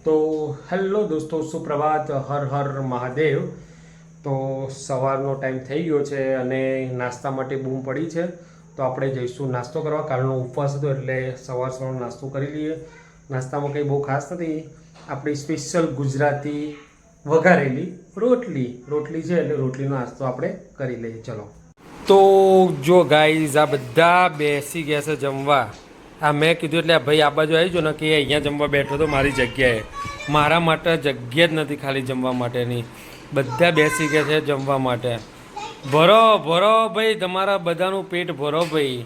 તો હેલો દોસ્તો, સુપ્રભાત, હર હર મહાદેવ. તો સવારનો ટાઈમ થઈ ગયો છે અને નાસ્તા માટે બૂમ પડી છે. તો આપણે જઈશું નાસ્તો કરવા. કાલનો ઉપવાસ હતો એટલે સવારનો નાસ્તો કરી લઈએ. નાસ્તામાં કંઈ બહુ ખાસ નથી, આપણી સ્પેશિયલ ગુજરાતી વઘારેલી રોટલી છે એટલે રોટલીનો નાસ્તો આપણે કરી લઈએ. ચલો. તો જો ગાઈઝ, આ બધા બેસી ગયા છે જમવા. આ મેં કીધું એટલે ભાઈ આ બાજુ આવી જો ને કે અહીંયા જમવા બેઠો તો મારી જગ્યાએ. મારા માટે જગ્યા જ નથી ખાલી જમવા માટેની. બધા બેસી ગયા છે જમવા માટે. ભરો ભરો ભાઈ, તમારા બધાનું પેટ ભરો ભાઈ.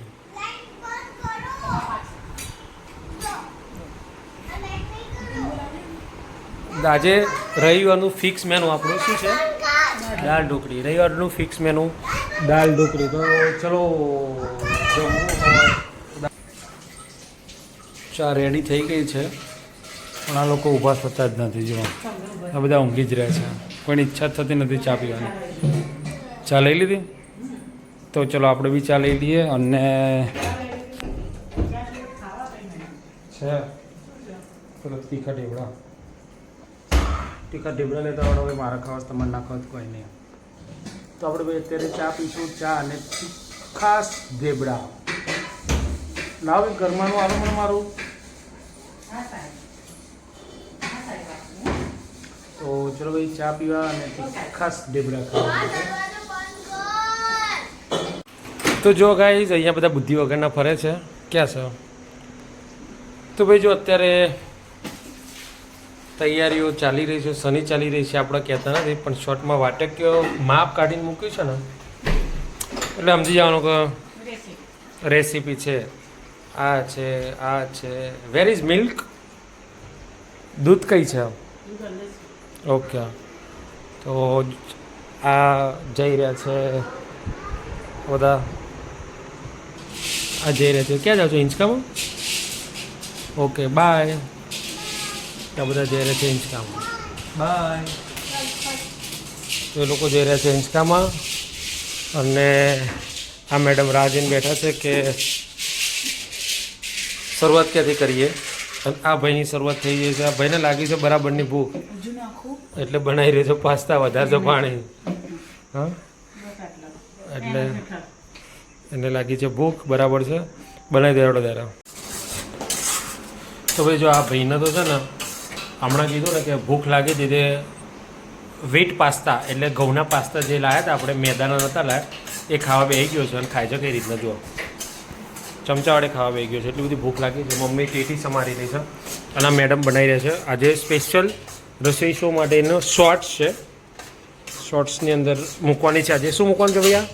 આજે રવિવારનું ફિક્સ મેનુ આપણું શું છે? દાળ ઢોકળી. રવિવારનું ફિક્સ મેનુ દાળ ઢોકળી. તો ચલો જમવું. ચા રેડી થઈ ગઈ છે પણ આ લોકો ઊભા થતા જ નથી. જો આ બધા ઊંઘી જ રહે છે. કોઈની ઈચ્છા થતી નથી ચા પીવાની. ચા લઈ લીધી? તો ચલો આપણે બી ચા લઈ લઈએ. અને છે પેલો તીખા ઢેબડા. તીખા ઢેબડા લેતા આવડે હવે મારા ખાવા તમારે નાખવા કોઈ નહીં. તો આપણે ભાઈ અત્યારે ચા પીશું. ચા અને ખાસ ઢેબડા. લાવ ઘરમાંનું આવે મને મારું. તો ચલો ભાઈ ચા પીવા અને ખાસ ઢેબડા ખાવા. તો જો ગાઈઝ, અહીંયા બધા બુદ્ધિ વગરના ફરે છે. ક્યાં છે? તો ભાઈ જો અત્યારે તૈયારીઓ ચાલી રહી છે, શનિ ચાલી રહી છે. આપણે કહેતા નથી પણ શોર્ટમાં વાટકીઓ માપ કાઢીને મૂક્યું છે ને એટલે સમજી જવાનું કે રેસીપી છે. આ છે, આ છે. Where is milk? દૂધ કઈ છે? ઓકે. તો આ જઈ રહ્યા છે બધા. આ જઈ રહ્યા છે. ક્યાં જાઓ છો? હિંચકામાં? Okay, bye. ત્યાં બધા જઈ રહ્યા છે હિંચકામાં. બાય. તો એ લોકો જઈ રહ્યા છે હિંચકામાં. અને આ મેડમ રાહ જોઈને બેઠા છે કે શરૂઆત ક્યાંથી કરીએ. અને આ ભાઈની શરૂઆત થઈ ગઈ છે. આ ભાઈને લાગી છે બરાબરની ભૂખ એટલે બનાવી રહ્યો છે પાસ્તા. વધારે છે પાણી. હા, એટલે એને લાગી છે ભૂખ. બરાબર છે, બનાવી દેવાડો ત્યારે. તો ભાઈ જો આ ભાઈને તો છે ને હમણાં કીધું ને કે ભૂખ લાગી હતી તે વ્હીટ પાસ્તા એટલે ઘઉંના પાસ્તા જે લાવ્યા હતા આપણે, મેદાના નહોતા લાવ્યા, એ ખાવા બેસી ગયો છે. અને ખાય છે કઈ રીતના જુઓ, ચમચા વડે ખાવા બેસી ગયો છે. એટલી બધી ભૂખ લાગી છે. મમ્મી ટેટી સમારી રહી છે અને આ મેડમ બનાવી રહ્યા છે. આજે સ્પેશિયલ રસોઈ શો માટેનો શોર્ટ્સ છે. શોર્ટ્સની અંદર મૂકવાની છે આજે. શું મૂકવાનું છે ભૈયા?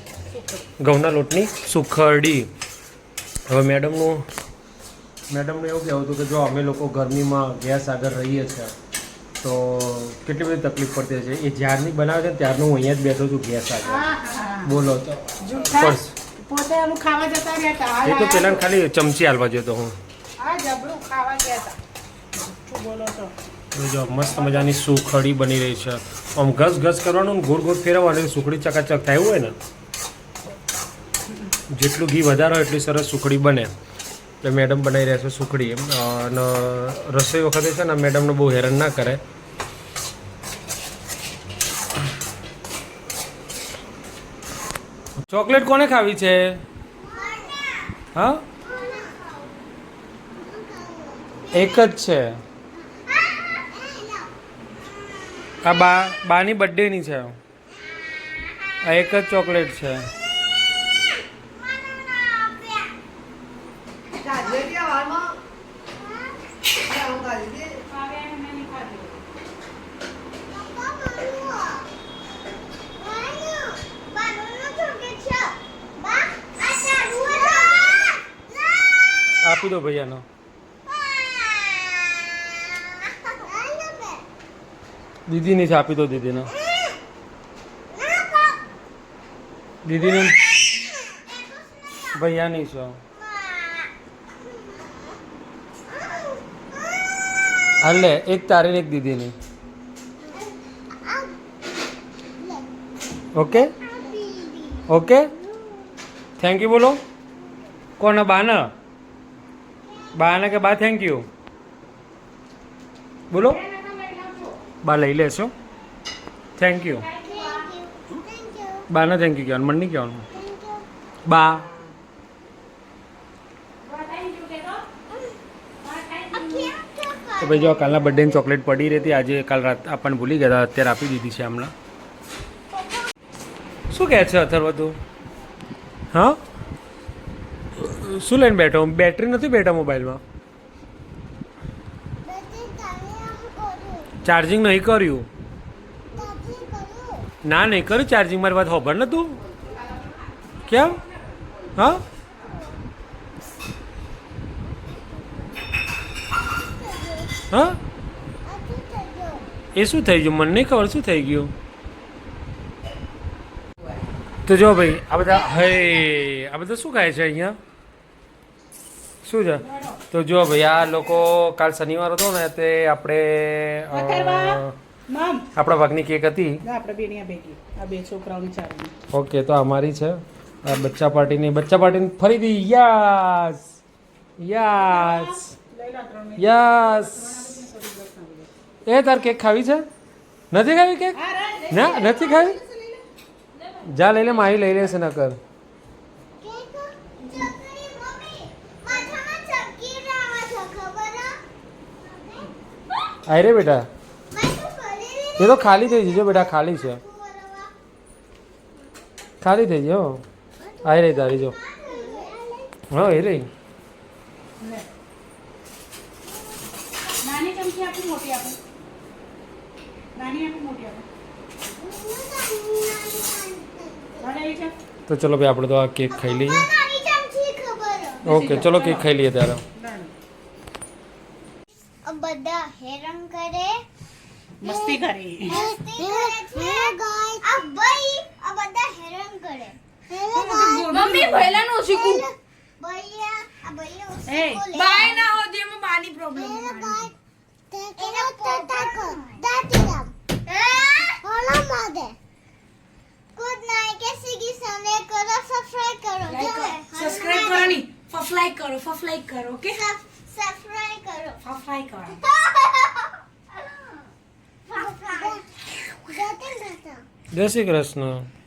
ઘઉંના લોટની સુખડી. હવે મેડમનું એવું કહેવું હતું કે જો અમે લોકો ગરમીમાં ગેસ આગળ રહીએ છીએ તો કેટલી બધી તકલીફ પડતી છે. એ જ્યારની બનાવે છે ત્યારનું હું અહીંયા જ બેઠો છું ગેસ આગળ. બોલો તો એ તો પેલા ખાલી ચમચી હાલવા જતો હું. જો મસ્ત મજાની સુખડી બની રહી છે. આમ ઘસ ઘસ કરવાનું, ગોળ ગોળ ફેરવવાનું, સુખડી ચકાચક થાય હોય ને. જેટલું ઘી વધારે હોય એટલી સરસ સુખડી બને. એટલે મેડમ બનાવી રહ્યા છે સુખડી. અને રસોઈ વખતે છે ને મેડમને બહુ હેરાન ના કરે. ચોકલેટ કોને ખાવી છે? હા, એક જ છે. આ બાની બર્થડેની છે. આ એક જ ચોકલેટ છે. આપી દો ભૈયાનો. દીદીની છે, આપી દો દીદીને. દીદીની ભૈયાની છે. હાલે, એક તારી ને એક દીદીની. ઓકે ઓકે, થેન્ક યુ બોલો. કોને? બાના? બાના કે બા થેન્ક યુ? બોલો બા લઈ લેશો થેન્ક યુ બાને થેન્ક યુ કહેવાનું મને નહીં કહેવાનું બા તો ભાઈ જો કાલના બર્થડેની ચોકલેટ પડી રહી હતી આજે કાલ રાત આપણને ભૂલી ગયા હતા અત્યારે આપી દીધી છે હમણાં શું કહે છે અથર્વ તું હા શું લઈને બેઠો બેટરી નથી બેઠા મોબાઈલમાં ચાર્જિંગ નહીં કર્યું ના નહીં કર્યું ચાર્જિંગ મારી વાત ખબર ને તું કેમ હા હા એ શું થઈ ગયું મને નહીં ખબર શું થઈ ગયું તો જો ભાઈ આ બધા હે આ બધા શું ખાય છે અહીંયા શું છે તો જો ભાઈ આ લોકો કાલ શનિવાર હતો ને તે આપણે આપણા ભાગની કેક હતી ઓકે તો અમારી છે આ બચ્ચા પાર્ટીની ફરીથી યસ યસ યસ એ તાર કેક ખાવી છે નથી ખાવી કેક ના નથી ખાવી જા લઈ લે માહી લઈ લેશે નકર આય રે બેટા એ તો ખાલી થઈ જજો બેટા ખાલી છે ખાલી થઈ ગયો આય રહી તારી જો હા એ રહી નાની ચમચી આપી મોટી આપી નાની આપી મોટી આપી તો ચલો ભાઈ આપણે તો આ કેક ખાઈ લઈએ ઓકે ચલો કેક ખાઈ લઈએ ત્યારે બધા હેરાન કરે મસ્તી કરે આ બધા હેરાન કરે મમ્મી પહેલા નો શીખું ભૈયા આ ભૈયા એ બાય ના હોતી એમાં બાની પ્રોબ્લેમ એના પોતા દાતીરામ હોલા માદે ગુડ નાઈટ કેસી કી સને કરો સબસ્ક્રાઇબ કરો સબસ્ક્રાઇબ કરો ની ફફલાઈક કરો ઓકે સબસ્ક્રાઇબ કરો ફફાઈ કરો જય શ્રી કૃષ્ણ